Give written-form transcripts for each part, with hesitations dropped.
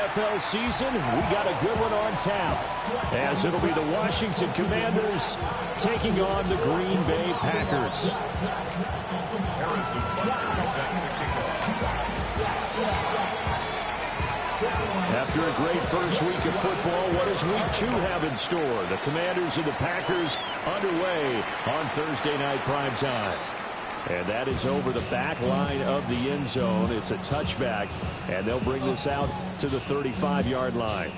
NFL season, we got a good one on tap, as it'll be the Washington Commanders taking on the Green Bay Packers. After a great first week of football, what does Week 2 have in store? The Commanders and the Packers underway on Thursday night primetime. And that is over the back line of the end zone. It's a touchback, and they'll bring this out to the 35-yard line.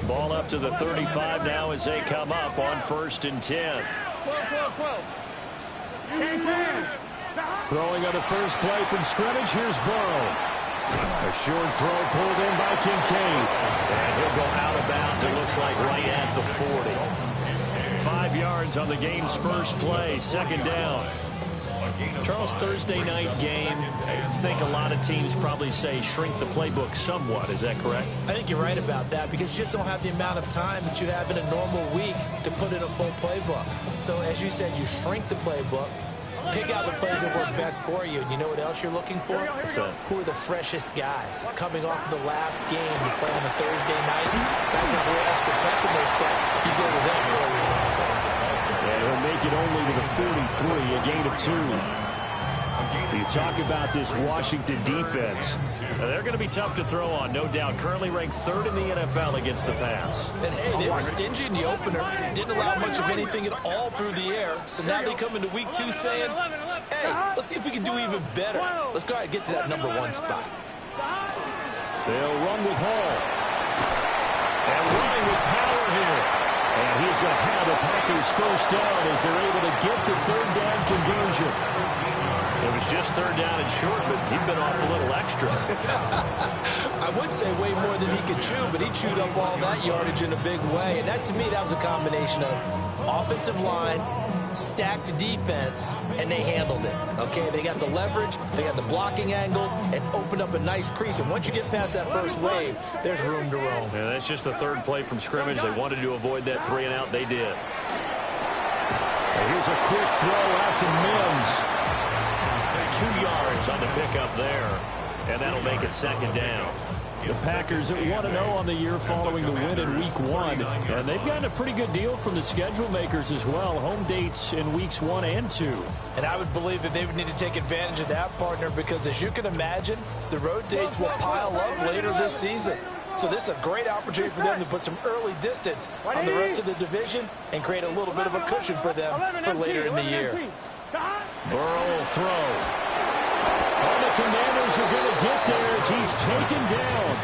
Ball up to the 35 now as they come up on 1st and 10. Throwing on the first play from scrimmage. Here's Burrow. A short throw pulled in by Kincaid. And he'll go out of bounds, it looks like, right at the 40. 5 yards on the game's first play. 2nd down. Charles, Thursday night game, I think a lot of teams probably say shrink the playbook somewhat. Is that correct? I think you're right about that, because you just don't have the amount of time that you have in a normal week to put in a full playbook. So as you said, you shrink the playbook, pick out the plays that work best for you. And you know what else you're looking for? Who are the freshest guys? Coming off of the last game, you play on a Thursday night, guys have a little extra pep in their step, you go to them early in the game. And he'll make it only to the 43, a gain of 2. You talk about this Washington defense. They're going to be tough to throw on, no doubt. Currently ranked 3rd in the NFL against the pass. And, hey, they were stingy in the opener. Didn't allow much of anything at all through the air. So now they come into Week 2 saying, hey, let's see if we can do even better. Let's go ahead and get to that #1 spot. They'll run with Hall. And running with power here. And he's going to have the Packers first down as they're able to get the 3rd down conversion. It was just 3rd down and short, but he'd been off a little extra. I would say way more than he could chew, but he chewed up all that yardage in a big way. And that, to me, that was a combination of offensive line, stacked defense, and they handled it. Okay, they got the leverage, they got the blocking angles, and opened up a nice crease. And once you get past that first wave, there's room to roam. Yeah, that's just the 3rd play from scrimmage. They wanted to avoid that 3-and-out. They did. And here's a quick throw out to Mims. 2 yards on the pickup there, and that'll make it 2nd down. The Packers at 1-0 on the year following the win in Week 1, and they've gotten a pretty good deal from the schedule makers as well. Home dates in Weeks 1 and 2. And I would believe that they would need to take advantage of that, partner, because as you can imagine, the road dates will pile up later this season. So this is a great opportunity for them to put some early distance on the rest of the division and create a little bit of a cushion for them for later in the year. Burrow will throw. And the Commanders are going to get there as he's taken down.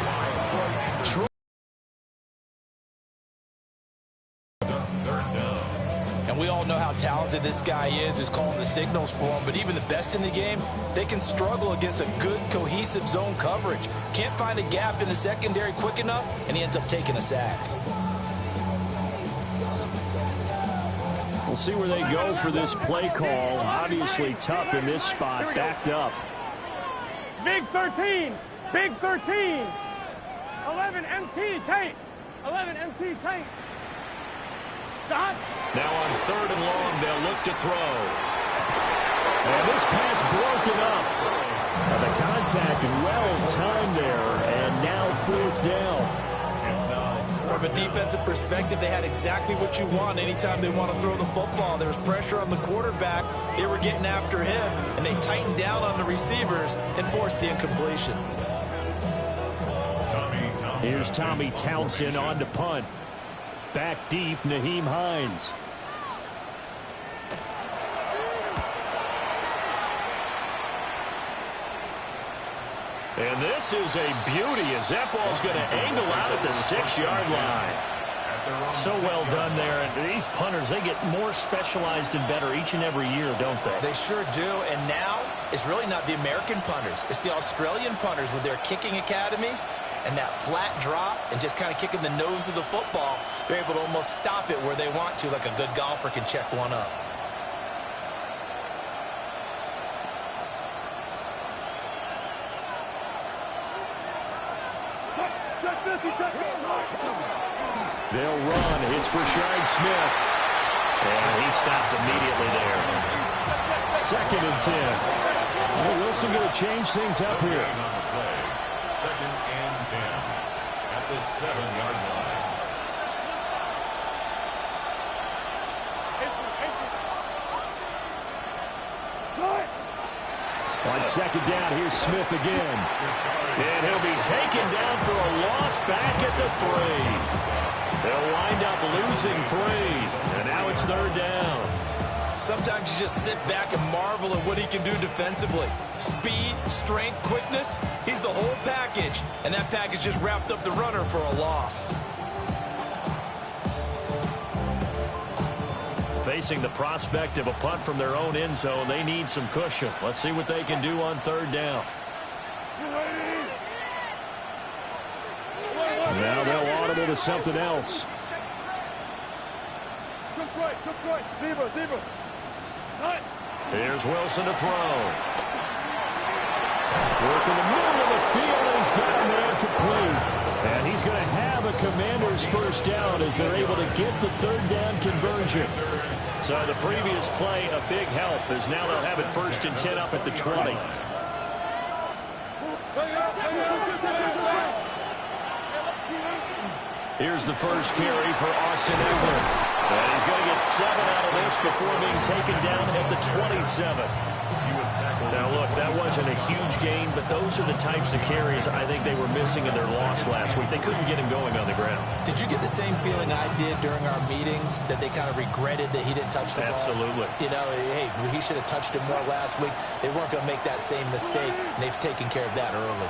And we all know how talented this guy is who's calling the signals for him. But even the best in the game, they can struggle against a good, cohesive zone coverage. Can't find a gap in the secondary quick enough, and he ends up taking a sack. We'll see where they go for this play call. Obviously tough in this spot, backed up. Big 13. Big 13. 11 MT tight. 11 MT tight. Stop. Now on 3rd and long, they'll look to throw. And this pass broken up. And the contact well timed there. And now 4th down. From a defensive perspective, they had exactly what you want anytime they want to throw the football. There was pressure on the quarterback. They were getting after him, and they tightened down on the receivers and forced the incompletion. Here's Tommy Townsend on to punt. Back deep, Nyheim Hines. And this is a beauty as that ball's going to angle out at the 6-yard line. So well done there. And these punters, they get more specialized and better each and every year, don't they? They sure do. And now it's really not the American punters. It's the Australian punters with their kicking academies and that flat drop and just kind of kicking the nose of the football. They're able to almost stop it where they want to, like a good golfer can check one up. They'll run. It's Rashard Smith. And he stopped immediately there. 2nd and 10. Well, Wilson going to change things up here. 2nd and 10 at the 7-yard line. On 2nd down, here's Smith again. And he'll be taken down for a loss back at the 3. They'll wind up losing 3. And now it's 3rd down. Sometimes you just sit back and marvel at what he can do defensively. Speed, strength, quickness. He's the whole package. And that package just wrapped up the runner for a loss. Facing the prospect of a punt from their own end zone, they need some cushion. Let's see what they can do on 3rd down. Now they'll audible to something else. Here's Wilson to throw. Working the middle of the field, and he's got a man complete. And he's going to have a Commander's first down as they're able to get the 3rd down conversion. So the previous play, a big help, as now they'll have it 1st and 10 up at the 20. Here's the first carry for Austin Eckler. And he's going to get 7 out of this before being taken down at the 27. Now, look, that wasn't a huge gain, but those are the types of carries I think they were missing in their loss last week. They couldn't get him going on the ground. Did you get the same feeling I did during our meetings, that they kind of regretted that he didn't touch the ball? Absolutely. You know, hey, he should have touched it more last week. They weren't going to make that same mistake, and they've taken care of that early.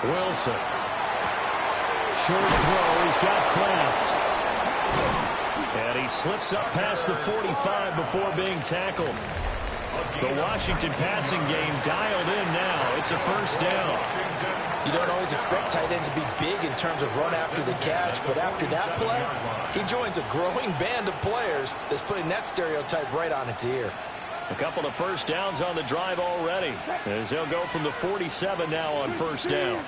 Wilson. Short throw. He's got Kraft. And he slips up past the 45 before being tackled. The Washington passing game dialed in now. It's a 1st down. You don't always expect tight ends to be big in terms of run after the catch, but after that play, he joins a growing band of players that's putting that stereotype right on its ear. A couple of 1st downs on the drive already, as they'll go from the 47 now on 1st down.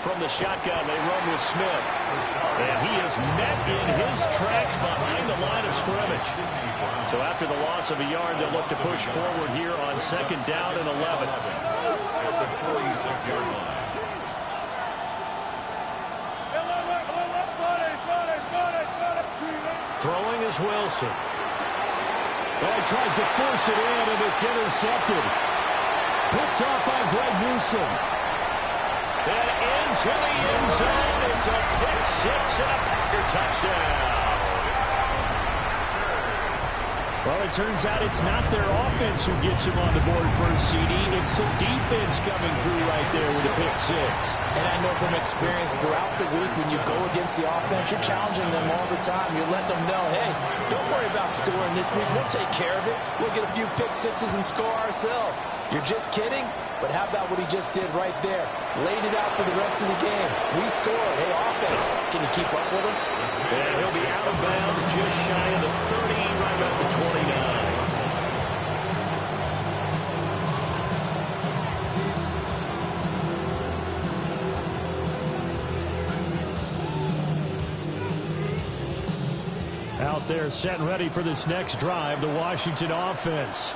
From the shotgun, they run with Smith. And he is met in his tracks behind the line of scrimmage. So after the loss of a yard, they'll look to push forward here on 2nd down and 11. At the 46-yard line. Throwing is Wilson. Well, he tries to force it in, and it's intercepted. Picked off by Greg Newsome. And into the end zone. It's a pick 6 and a Packer touchdown. Well, it turns out it's not their offense who gets him on the board first, CD. It's the defense coming through right there with a pick 6. And I know from experience throughout the week, when you go against the offense, you're challenging them all the time. You're letting them know, hey, don't worry about scoring this week. We'll take care of it. We'll get a few pick 6s and score ourselves. You're just kidding? But how about what he just did right there? Laid it out for the rest of the game. We scored. Hey, offense, can you keep up with us? And he'll be out of bounds just shy of the 30, right at the 29. Out there set and ready for this next drive, the Washington offense.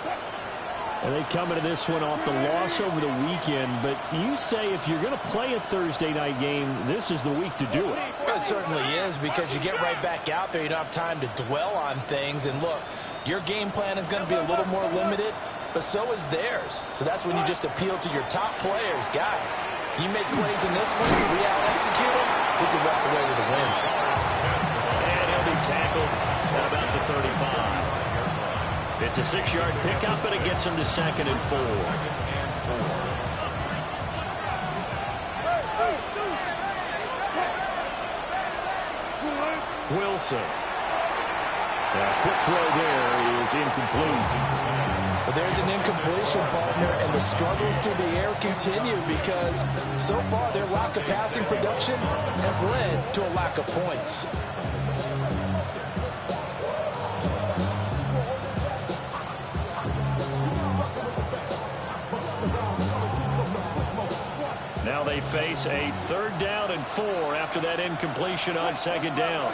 And they come into this one off the loss over the weekend, but you say if you're going to play a Thursday night game, this is the week to do it. Well, it certainly is, because you get right back out there. You don't have time to dwell on things. And look, your game plan is going to be a little more limited, but so is theirs. So that's when you just appeal to your top players. Guys, you make plays in this one, we out-execute them, we can walk away with a win. And he'll be tackled at about the 35. It's a 6-yard pickup, and it gets him to 2nd and 4. Wilson. Quick throw there is incomplete. But there's an incompletion, partner, and the struggles through the air continue because so far their lack of passing production has led to a lack of points. Now they face a 3rd down and 4 after that incompletion on 2nd down.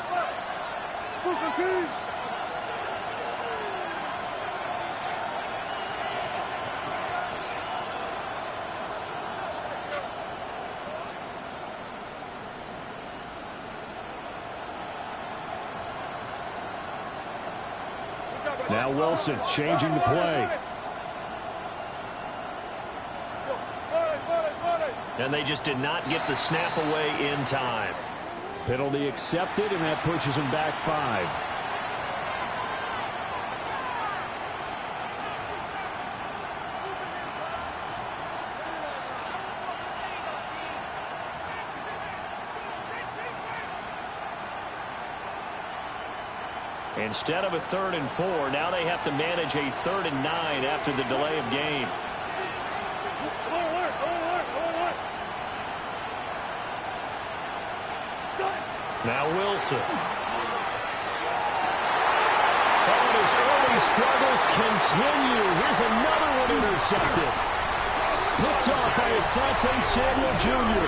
Now Wilson changing the play. And they just did not get the snap away in time. Penalty accepted, and that pushes them back 5. Instead of a 3rd and 4, now they have to manage a 3rd and 9 after the delay of game. Now Wilson. And his early struggles continue. Here's another one intercepted. Picked off by Asante Samuel Jr.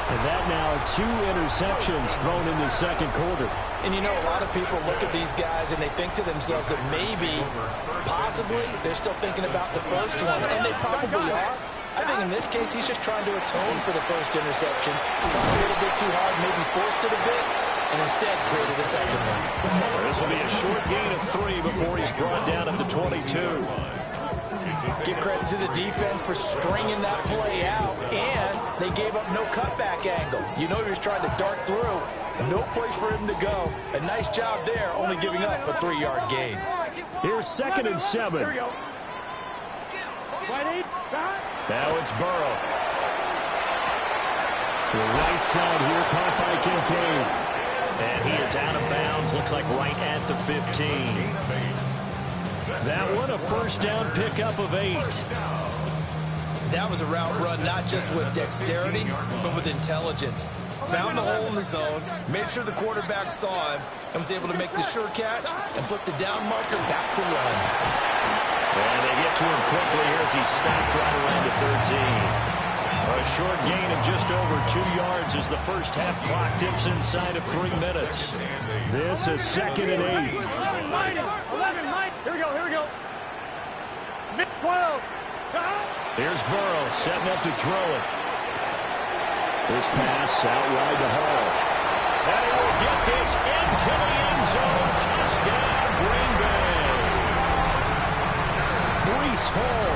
And that now 2 interceptions thrown in the 2nd quarter. And you know, a lot of people look at these guys and they think to themselves that maybe, possibly, they're still thinking about the first one. And they probably are. I think in this case, he's just trying to atone for the first interception. Trying a little bit too hard, maybe forced it a bit, and instead created a second one. This will be a short gain of 3 before he's brought down at the 22. Give credit to the defense for stringing that play out, and they gave up no cutback angle. You know he was trying to dart through. No place for him to go. A nice job there, only giving up a 3-yard gain. Here's 2nd and 7. Here we go. Now it's Burrow. The right side here caught by Kincaid. And he is out of bounds. Looks like right at the 15. That one, a 1st down pickup of 8. That was a route run not just with dexterity, but with intelligence. Found the hole in the zone, made sure the quarterback saw him, and was able to make the sure catch and flip the down marker back to run. And they get to him quickly here as he snapped right around to 13. A short gain of just over 2 yards as the first half clock dips inside of 3 minutes. This is 2nd and 8. 11, Mike. Here we go. Mid 12. Here's Burrow setting up to throw it. This pass out wide to Hall. And he will get this into the end zone. Touchdown, Green Bay. Breece Hall,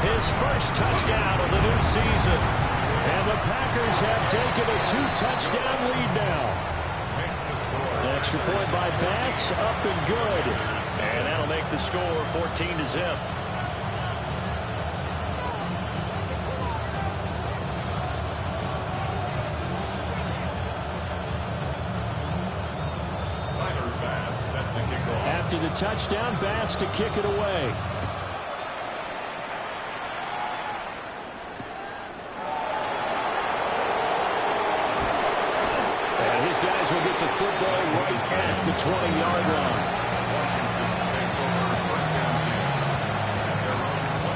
his first touchdown of the new season. And the Packers have taken a 2-touchdown lead now. Extra point by Bass, up and good. And that'll make the score 14-0. After the touchdown, Bass to kick it away. And his guys will get the football right at the 20-yard line. Washington takes over first down team at their own 20-yard line.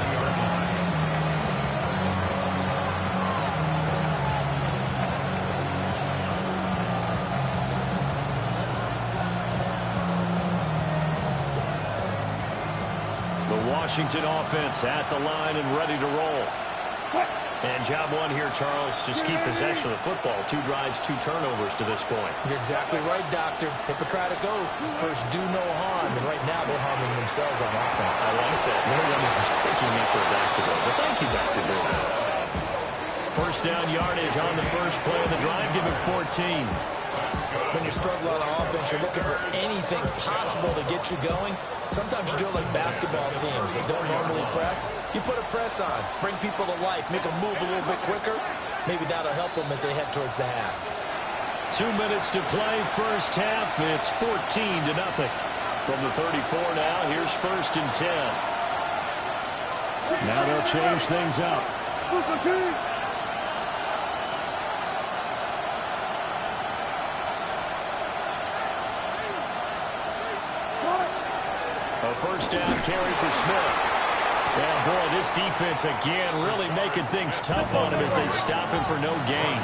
The Washington offense at the line and ready to roll. And job one here, Charles, just keep possession of the football. 2 drives, 2 turnovers to this point. You're exactly right, Doctor. Hippocratic oath. First, do no harm. And right now, they're harming themselves on offense. I like that. No one is mistaking me for a Dr. Bill. But thank you, Dr. Bill. First down yardage on the first play of the drive. Give him 14. When you struggle on offense, you're looking for anything possible to get you going. Sometimes you do it like basketball teams that don't normally press. You put a press on, bring people to life, make them move a little bit quicker. Maybe that'll help them as they head towards the half. 2 minutes to play first half. It's 14-0. From the 34 now, here's 1st and 10. Now they'll change things up. A first down carry for Smith. Yeah, boy, this defense again really making things tough on him as they stop him for no gain.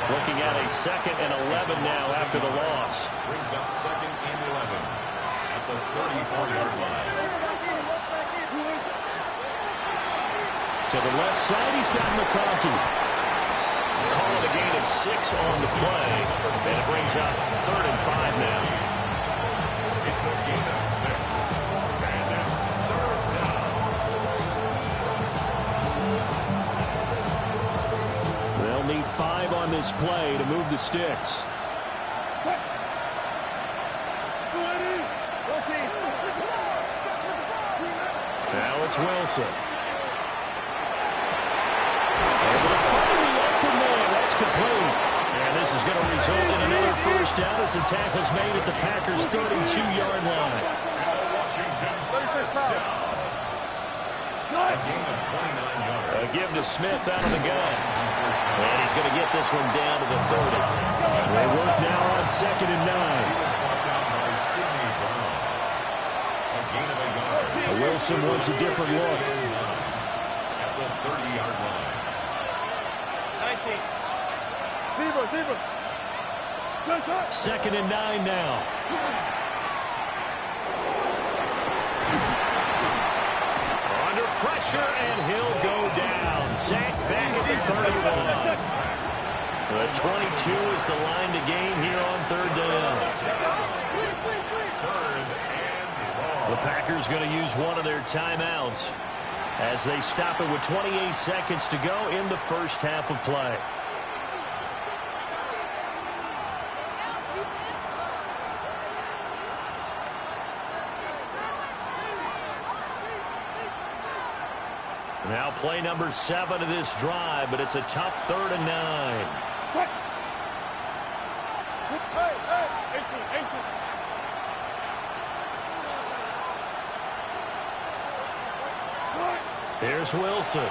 Looking at a 2nd and 11 now after the loss. Brings up 2nd and 11 at the 34-yard line. To the left side, he's got McConkey. Calling a gain of 6 on the play, and it brings up 3rd and 5 now. It's a gain of 6, and that's 3rd down. They'll need 5 on this play to move the sticks. Now it's Wilson. Able to find the open man. That's complete. And this is going to result in another first down as the tackle's made at the Packers' 32-yard line. Washington first down. A gain of 29 yards. A give to Smith out of the gun. And he's going to get this one down to the 30. They work now on 2nd and 9. Wilson wants a different look. At the 30-yard line. 2nd and 9 now. Under pressure, and he'll go down. Sacked back at the 31. The 22 is the line to gain here on 3rd down. The Packers going to use one of their timeouts as they stop it with 28 seconds to go in the first half of play. Now play number 7 of this drive, but it's a tough 3rd and 9. Here's Wilson. He's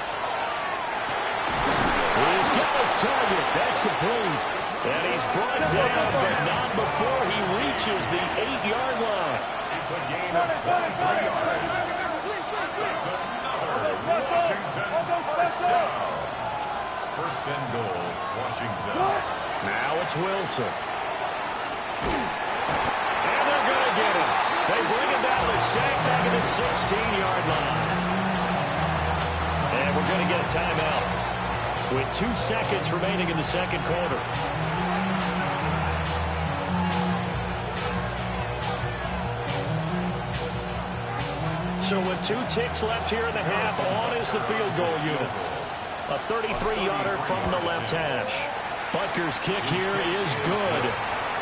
got his target. That's complete. And he's brought down, but not before he reaches the 8-yard line. It's a gain of 23 yards. It's another Washington first down. 1st and goal, Washington. Now it's Wilson. And they're going to get him. They bring him down the sack back at the 16-yard line. And we're going to get a timeout with 2 seconds remaining in the 2nd quarter. So with 2 ticks left here in the half, on is the field goal unit. A 33-yarder from the left hash. Butker's kick here is good.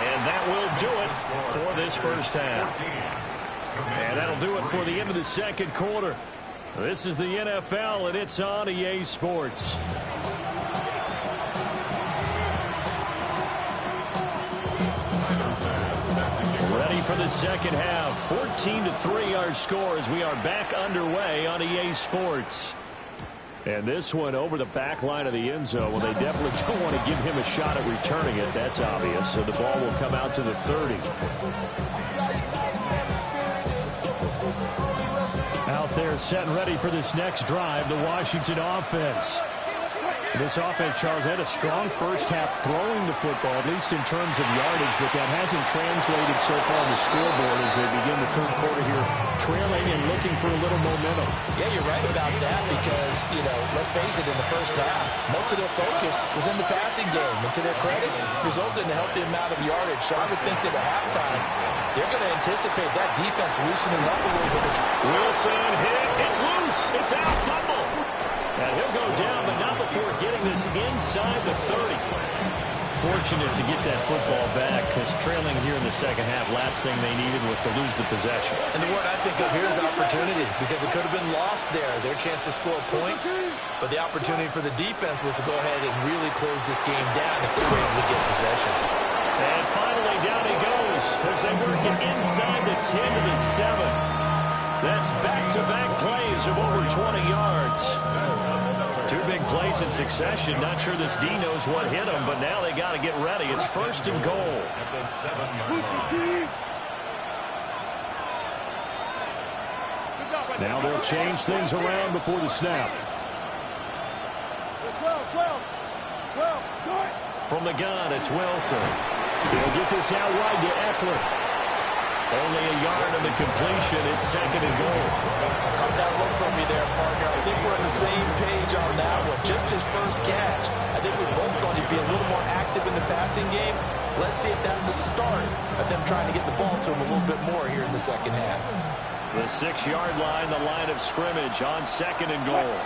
And that will do it for this first half. And that'll do it for the end of the 2nd quarter. This is the NFL, and it's on EA Sports. Ready for the 2nd half. 14-3 our score as we are back underway on EA Sports. And this one over the back line of the end zone. Well, they definitely don't want to give him a shot at returning it. That's obvious. So the ball will come out to the 30. Out there set and ready for this next drive, the Washington offense. This offense, Charles, had a strong first half throwing the football, at least in terms of yardage, but that hasn't translated so far on the scoreboard as they begin the 3rd quarter here, trailing and looking for a little momentum. Yeah, you're right about that because, let's face it, in the first half, most of their focus was in the passing game. And to their credit, resulted in a healthy amount of yardage. So I would think that at halftime, they're going to anticipate that defense loosening up a little bit. Wilson hit. It's loose. It's out. Fumble. And he'll go down, but not before getting this inside the 30. Fortunate to get that football back because trailing here in the 2nd half, last thing they needed was to lose the possession. And the word I think of here is opportunity because it could have been lost there. Their chance to score points, but the opportunity for the defense was to go ahead and really close this game down if they were able to get possession. they work it inside the 10 to the 7. That's back-to-back plays of over 20 yards. Two big plays in succession. Not sure this D knows what hit them, but now they got to get ready. It's first and goal. Now they'll change things around before the snap. From the gun, it's Wilson. They'll get this out wide to Eckler. Only a yard of the completion. It's second and goal. Cut that look from me there, partner. I think we're on the same page on that one. Just his first catch. I think we both thought he'd be a little more active in the passing game. Let's see if that's the start of them trying to get the ball to him a little bit more here in the second half. The 6-yard line, the line of scrimmage on second and goal.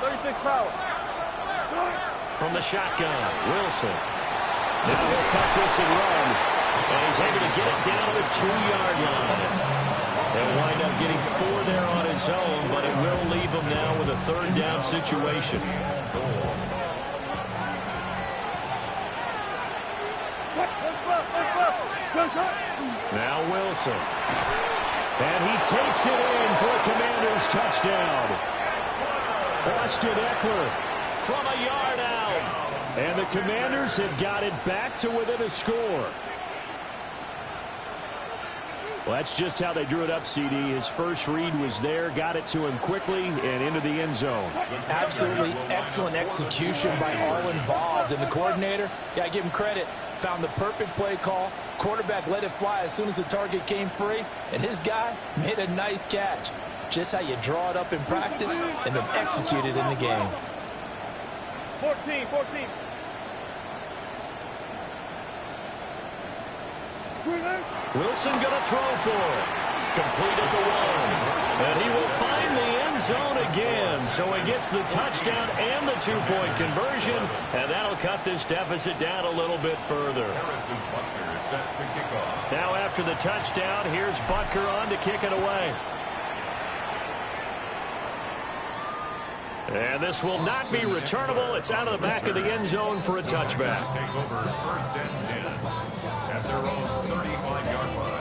36 power. From the shotgun, Wilson. Now he'll tuck this and run. And he's able to get it down to the 2-yard line. They'll wind up getting 4 there on his own, but it will leave him now with a third down situation. Now Wilson. And he takes it in for a Commanders touchdown. Austin Eckler From a yard out. And the Commanders have got it back to within a score. Well, that's just how they drew it up, CD. His first read was there, got it to him quickly, and into the end zone. Absolutely excellent execution by all involved. And the coordinator, got to give him credit, found the perfect play call. Quarterback let it fly as soon as the target came free, and his guy made a nice catch. Just how you draw it up in practice and then execute it in the game. 14. Wilson going to throw for it. Complete at the 1. And he will find the end zone again. So he gets the touchdown and the 2-point conversion. And that'll cut this deficit down a little bit further. Now after the touchdown, here's Butker on to kick it away. And this will not be returnable. It's out of the back of the end zone for a touchback. Take over first and 10 at their own 35-yard line.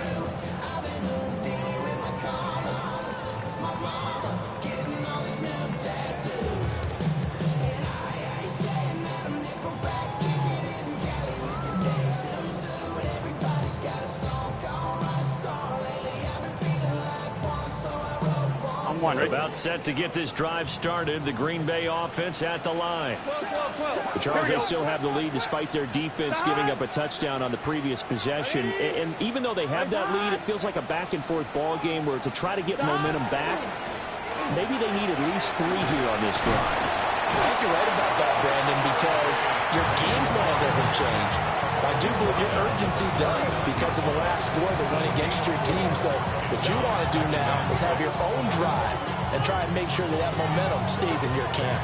About set to get this drive started. The Green Bay offense at the line. But Charles, they still have the lead despite their defense giving up a touchdown on the previous possession. And even though they have that lead, it feels like a back-and-forth ball game where to try to get momentum back, maybe they need at least 3 here on this drive. I think you're right about that, Brandon, because your game plan doesn't change. I do believe your urgency does because of the last score that went against your team. So what you want to do now is have your own drive and try and make sure that that momentum stays in your camp.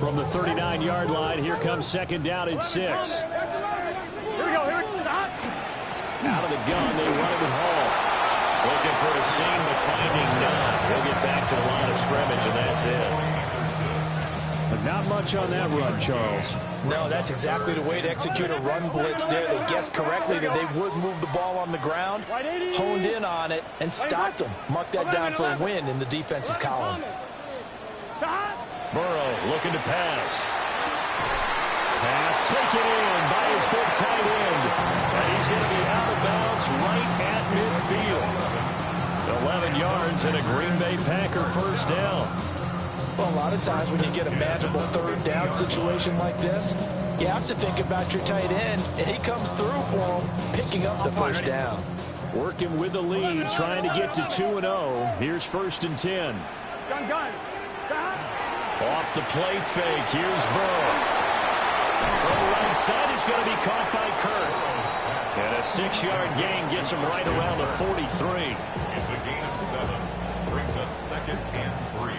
From the 39-yard line, here comes second down and 6. Out of the gun, they run it with Hall. Looking for a seam, but finding none. He'll get back to the line of scrimmage, and that's it. But not much on that run, Charles. No, that's exactly the way to execute a run blitz there. They guessed correctly that they would move the ball on the ground, honed in on it, and stopped them. Mark that down for a win in the defense's column. Burrow looking to pass. Pass taken in by his big tight end. And he's going to be out of bounds right at midfield. 11 yards and a Green Bay Packer first down. Well, a lot of times when you get a manageable third down situation like this, you have to think about your tight end, and he comes through for him, picking up the first down. Working with the lead, trying to get to 2-0. Here's first and 10. Gun. Off the play fake, here's Burrow. From the right side, he's going to be caught by Kirk. And a 6-yard gain gets him right around the 43. It's a gain of 7. Brings up 2nd and 3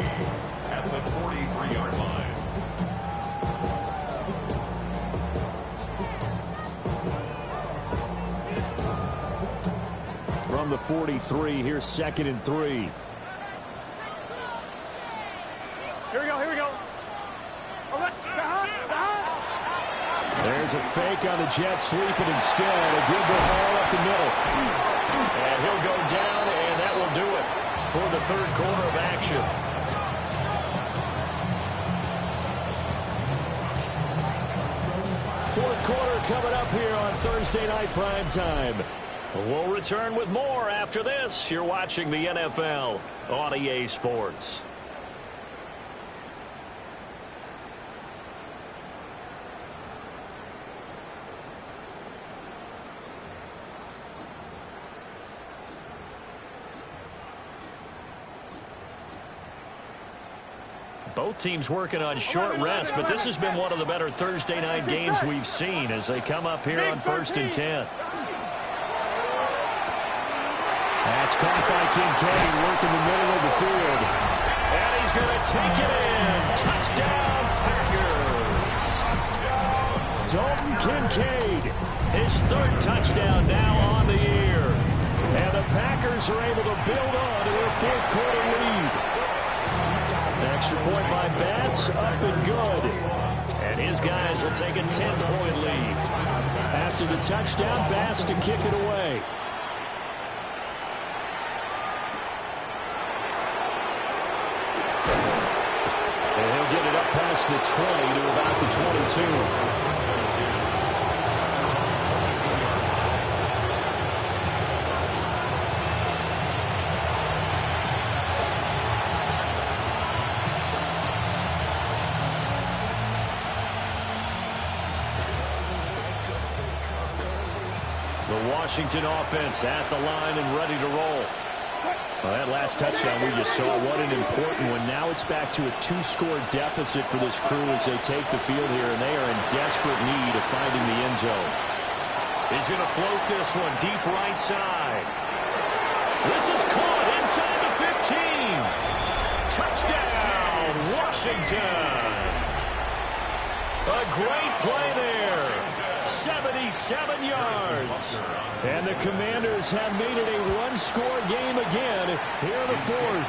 at the 43-yard line. From the 43, here's 2nd and 3. Here we go, here we go. There's a fake on the jet sweep, and instead a good ball up the middle. And he'll go down, and that will do it for the 3rd quarter of action. Fourth quarter coming up here on Thursday Night Primetime. We'll return with more after this. You're watching the NFL on EA Sports. Both teams working on short rest, but this has been one of the better Thursday night games we've seen as they come up here on 1st and 10. That's caught by Kincaid, working the middle of the field. And he's going to take it in. Touchdown, Packers. Dalton Kincaid. His 3rd touchdown now on the year. And the Packers are able to build on to their 4th quarter lead. Extra point by Bass, up and good. And his guys will take a 10-point lead. After the touchdown, Bass to kick it away. And he'll get it up past the 20 to about the 22. Washington offense at the line and ready to roll. Well, that last touchdown we just saw, what an important one. Now it's back to a 2-score deficit for this crew as they take the field here, and they are in desperate need of finding the end zone. He's going to float this one deep right side. This is caught inside the 15. Touchdown, Washington. A great play there. 77 yards. And the Commanders have made it a 1-score game again here in the 4th.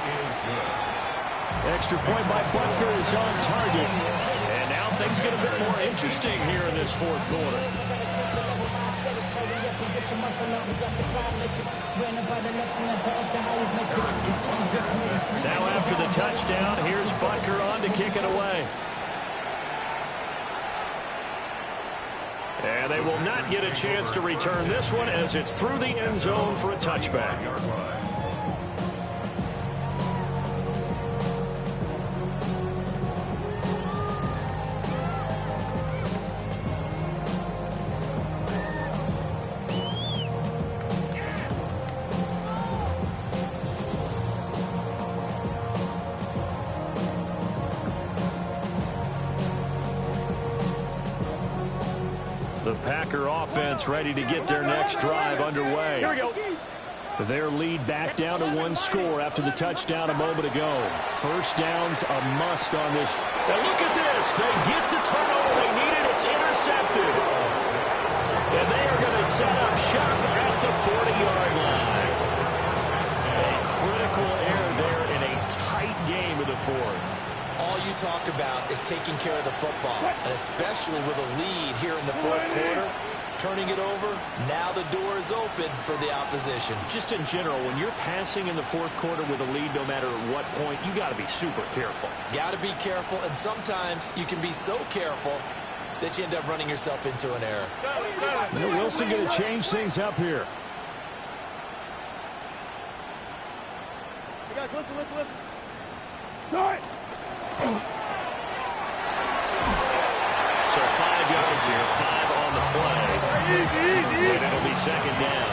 Extra point by Butker is on target. And now things get a bit more interesting here in this 4th quarter. Now after the touchdown, here's Butker on to kick it away. And they will not get a chance to return this one as it's through the end zone for a touchback. The Packer offense ready to get their next drive underway. Here we go. Their lead back down to 1 score after the touchdown a moment ago. First down's a must on this. And look at this. They get the turnover they needed. It's intercepted. And they are going to set up shop at the 40-yard line. A critical error there in a tight game of the 4th. All you talk about is taking care of the football, and especially with a lead here in the 4th quarter, turning it over, now the door is open for the opposition. Just in general, when you're passing in the 4th quarter with a lead, no matter at what point, you got to be super careful. Got to be careful, and sometimes you can be so careful that you end up running yourself into an error. Wilson going to change things up here. Listen. Start. So 5 yards here, 5 on the play. And it'll be 2nd down.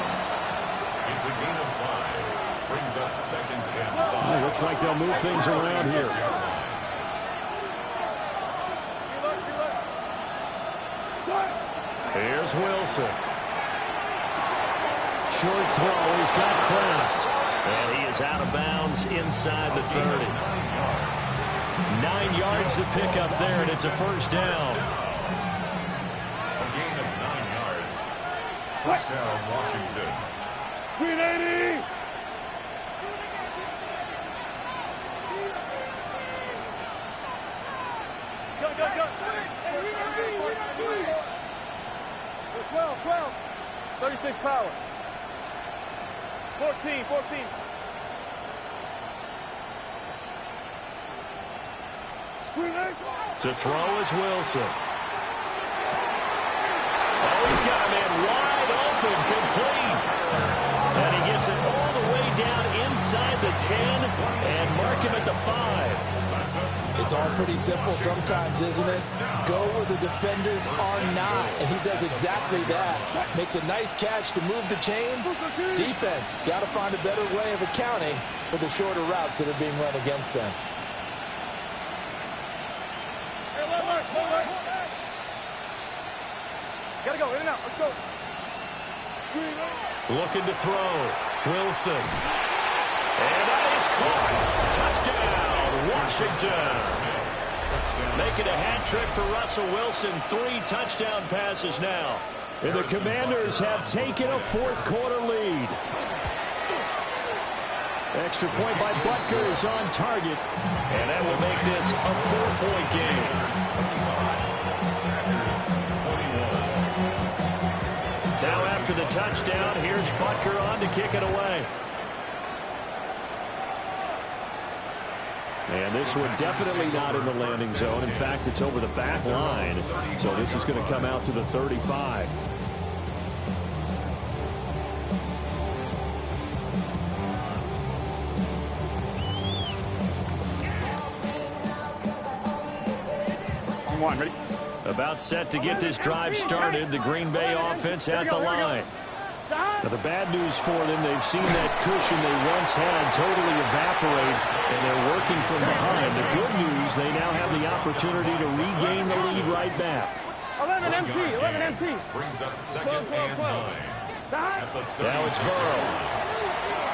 It's a gain of 5. Brings up 2nd and 5. It looks like they'll move things around here. Here's Wilson. Short throw. He's got Kraft. And he is out of bounds inside the 30. 9 yards to pick up there, and it's a first down. A gain of 9 yards. First down, Washington. 380. Go. 12. 36 power. 14. To throw is Wilson. Oh, he's got a man wide open, complete. And he gets it all the way down inside the 10 and mark him at the 5. It's all pretty simple sometimes, isn't it? Go where the defenders are not, and he does exactly that. Makes a nice catch to move the chains. Defense, got to find a better way of accounting for the shorter routes that are being run against them. Gotta go, in and out, let's go. Looking to throw. Wilson. And that is caught. Touchdown, Washington. Making a hat trick for Russell Wilson. 3 touchdown passes now. And the Commanders have taken a fourth-quarter lead. Extra point by Butker is on target. And that will make this a 4-point game. Now after the touchdown, here's Butker on to kick it away. And this one definitely not in the landing zone. In fact, it's over the back line. So this is going to come out to the 35. One, ready? About set to get this drive started. The Green Bay offense at the line. Now, the bad news for them, they've seen that cushion they once had totally evaporate, and they're working from behind. The good news, they now have the opportunity to regain the lead right back. 11 MT. Brings up second and 9. Now it's Burrow.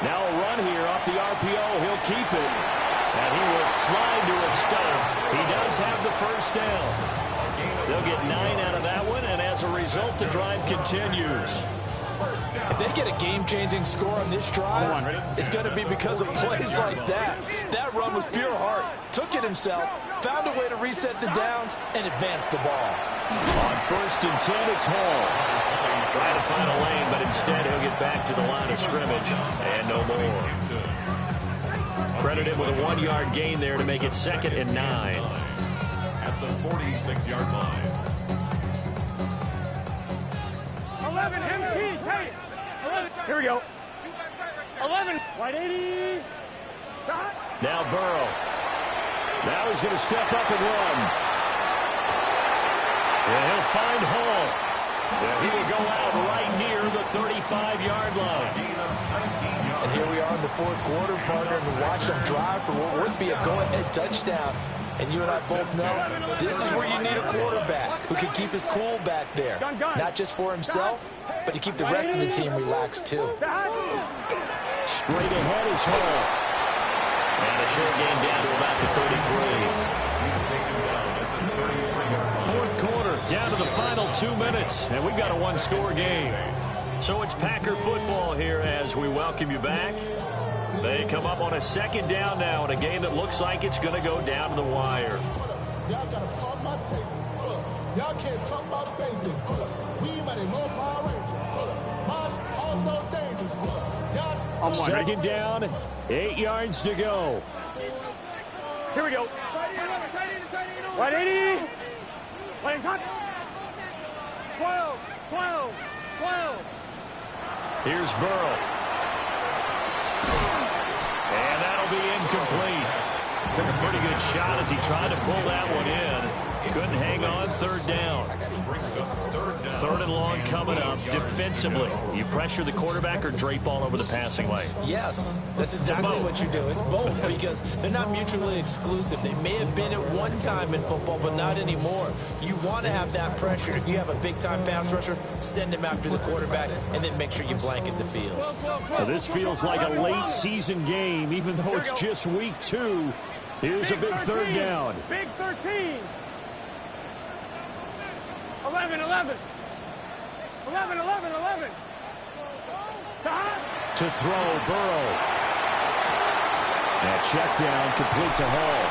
Now a run here off the RPO. He'll keep it. And he will slide to a stop. He does have the first down. They'll get 9 out of that one, and as a result, the drive continues. If they get a game-changing score on this drive, it's going to be because of plays like that. That run was pure heart. Took it himself, found a way to reset the downs, and advance the ball. On first and 10, it's Hall. Trying to find a lane, but instead he'll get back to the line of scrimmage, and no more. Credit him with a 1-yard gain there to make it 2nd and 9. At the 46-yard line. 11 MT. Hey, 11. Here we go. 11. Wide 80. Now Burrow. Now he's going to step up and run. And he'll find Hall. Yeah, he will go out right near the 35-yard line. And here we are in the fourth quarter, partner, and watch them drive for what would be a go-ahead touchdown. And you and I both know this is where you need a quarterback who can keep his cool back there. Not just for himself, but to keep the rest of the team relaxed, too. Straight ahead is Hall. And a short gain down to about the 33. Fourth quarter, down to the final 2 minutes, and we've got a 1-score game. So it's Packer football here as we welcome you back. They come up on a 2nd down now in a game that looks like it's going to go down to the wire. Y'all got to pump my taste. Y'all can't talk about basic. We might have more Power Rangers. Also dangerous. 2nd down, 8 yards to go. Here we go. Wide 80. Wide hot. 12. Here's Burrow. And that'll be incomplete. Took a pretty good shot as he tried to pull that one in. Couldn't hang on. Third down. Third and long coming up. Defensively, you pressure the quarterback or drape all over the passing lane? Yes, that's exactly what you do. It's both because they're not mutually exclusive. They may have been at one time in football, but not anymore. You want to have that pressure. If you have a big-time pass rusher, send him after the quarterback, and then make sure you blanket the field. Well, this feels like a late-season game, even though it's just week 2. Here's a big third down. Big 13. 11, 11. 11, 11, 11. To throw, Burrow. That check down complete to Hall.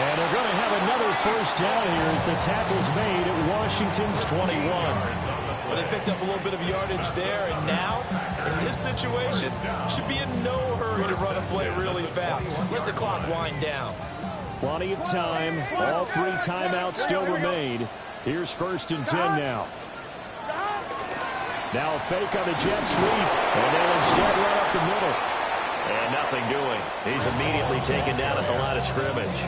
And they're going to have another first down here as the tackle's made at Washington's 21. Well, they picked up a little bit of yardage there, and now, in this situation, should be in no hurry to run a play really fast. Let the clock wind down. Plenty of time. All 3 timeouts still remain. Here's first and 10 now. Now a fake on the jet sweep, and they'll instead run up the middle. And nothing doing. He's immediately taken down at the line of scrimmage.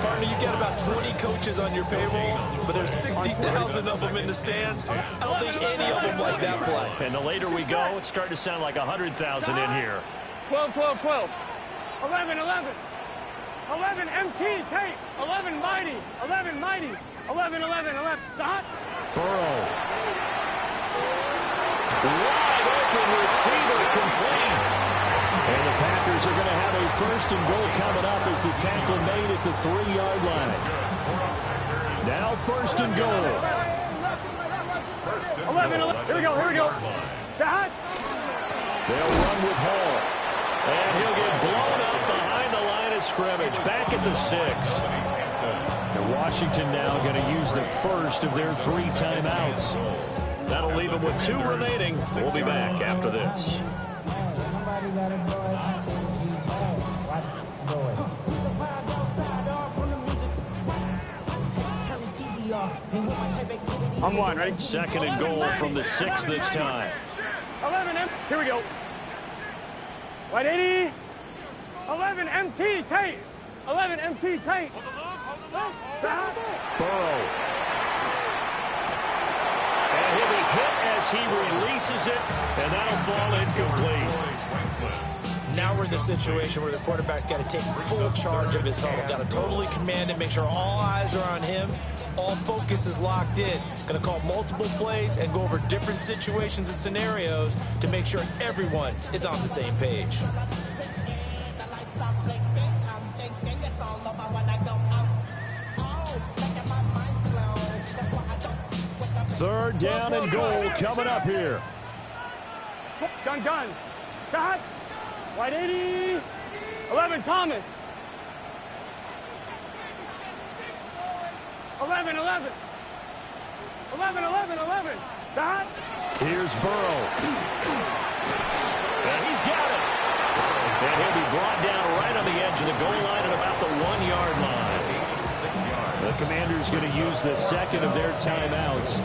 Partner, you've got about 20 coaches on your payroll, but there's 60,000 of them in the stands. I don't think any of them like that play. And the later we go, it's starting to sound like 100,000 in here. 12, 12, 12. 11, 11. 11, MT, tape. 11, mighty. 11, mighty. 11, 11, 11. Dot. Burrow. Wide open receiver complete. And the Packers are going to have a first and goal coming up as the tackle made at the 3-yard line. Now first and goal. 11, 11. Here we go, here we go. Dot. They'll run with Hall. And he'll get blown up behind the line of scrimmage. Back at the 6. And Washington now going to use the first of their 3 timeouts. That'll leave them with 2 remaining. We'll be back after this. I'm one, ready? Second and goal from the 6 this time. 11, here we go. White 80. 11, MT, tape. 11, MT, tape. Burrow. And he'll be hit as he releases it, and that'll fall incomplete. Now we're in the situation where the quarterback's got to take full charge of his huddle. Got to totally command it, make sure all eyes are on him. All focus is locked in. Going to call multiple plays and go over different situations and scenarios to make sure everyone is on the same page. Third down and goal coming up here. Gun. Dot. White 80. 11, Thomas. 11, 11. 11, 11, 11. Dot. Here's Burrow. And he's got it. And he'll be brought down right on the edge of the goal line at about the 1-yard line. The Commanders going to use the second of their timeouts.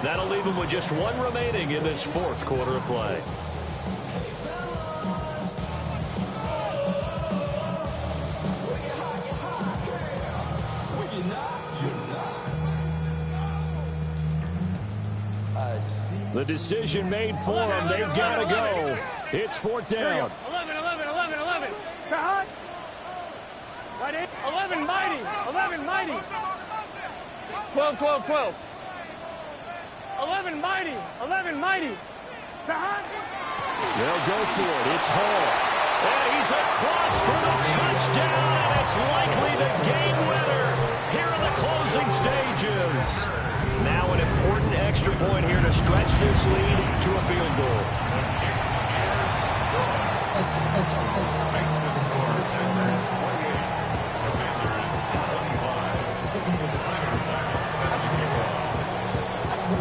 That'll leave them with just 1 remaining in this 4th quarter of play. The decision made for them. They've got to go. It's 4th down. 11, 11, 11, 11. Dot. White 8. 11, mighty. 11, mighty. 12, 12, 12. 11, mighty. 11, mighty. Dot. They'll go for it. It's Hall. And he's across for the touchdown, and it's likely the game winner here in the closing stages. Now an important extra point here to stretch this lead to a field goal.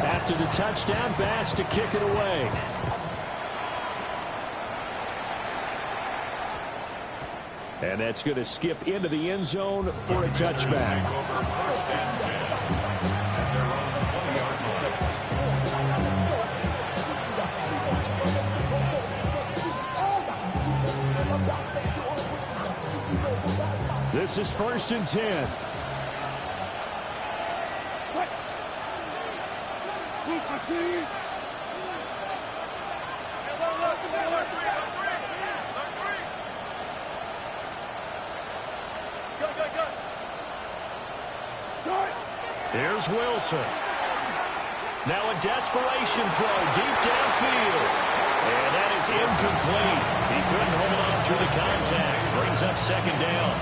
After the touchdown pass to kick it away. And that's going to skip into the end zone for a touchback. This is 1st and 10. Here's Wilson. Now a desperation throw deep downfield. And that is incomplete. He couldn't hold on through the contact. Brings up second down.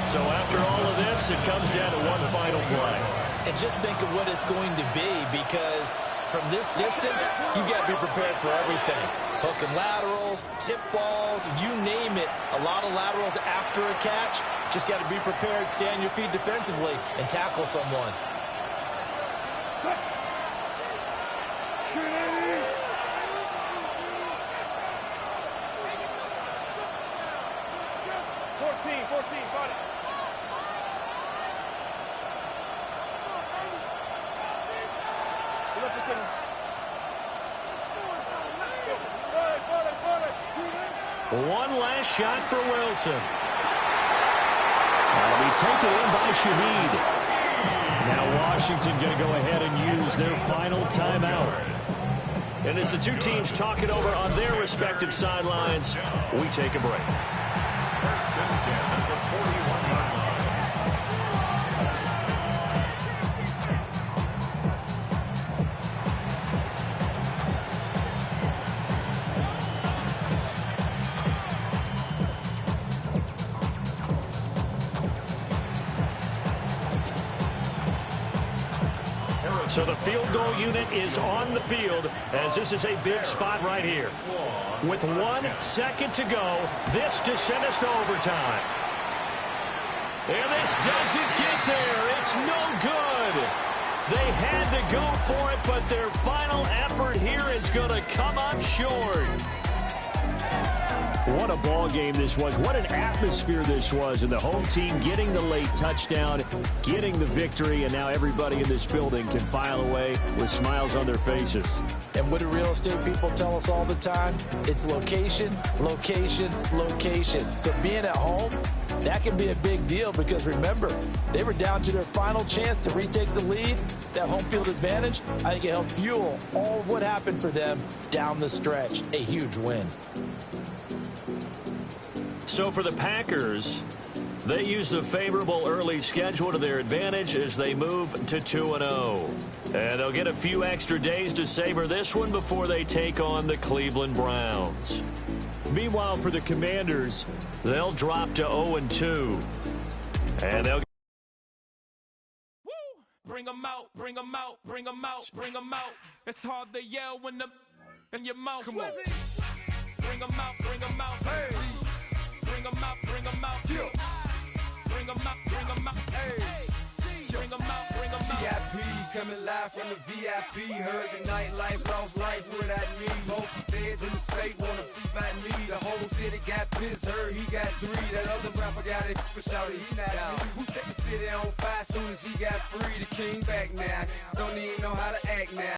So after all of this, it comes down to one final play. And just think of what it's going to be, because from this distance, you got to be prepared for everything. Hook and laterals, tip balls, you name it. A lot of laterals after a catch. Just got to be prepared, stay on your feet defensively, and tackle someone. 14, got it. One last shot for Wilson. That'll be taken in by Shaheed. Now Washington going to go ahead and use their final timeout. And as the two teams talk it over on their respective sidelines, we take a break. First and 10 at the 41-yard line. So the field goal unit is on the field, as this is a big spot right here. With 1 second to go, this to send us to overtime. And this doesn't get there. It's no good. They had to go for it, but their final effort here is going to come up short. What a ball game this was. What an atmosphere this was. And the home team getting the late touchdown, getting the victory, and now everybody in this building can file away with smiles on their faces. And what do real estate people tell us all the time? It's location, location, location. So being at home, that can be a big deal, because remember, they were down to their final chance to retake the lead. That home field advantage, I think it helped fuel all of what happened for them down the stretch. A huge win. So for the Packers, they used a favorable early schedule to their advantage as they move to 2-0. And they'll get a few extra days to savor this one before they take on the Cleveland Browns. Meanwhile, for the Commanders, they'll drop to 0-2. And they'll bring them out, bring them out, bring them out, bring them out. It's hard to yell when the in your mouth. Come on. Bring them out, bring them out. Hey. Bring them out, bring them out. Yeah. Bring them out, bring them out. Hey. Bring them out, bring them out. VIP coming live from the VIP. Heard the nightlife, lost life without me. Most feds in the state wanna see by me. The whole city got pissed, heard he got 3. That other rapper got it, but shouted he not out. Who set the city on fire soon as he got free? The king back now. Don't even know how to act now.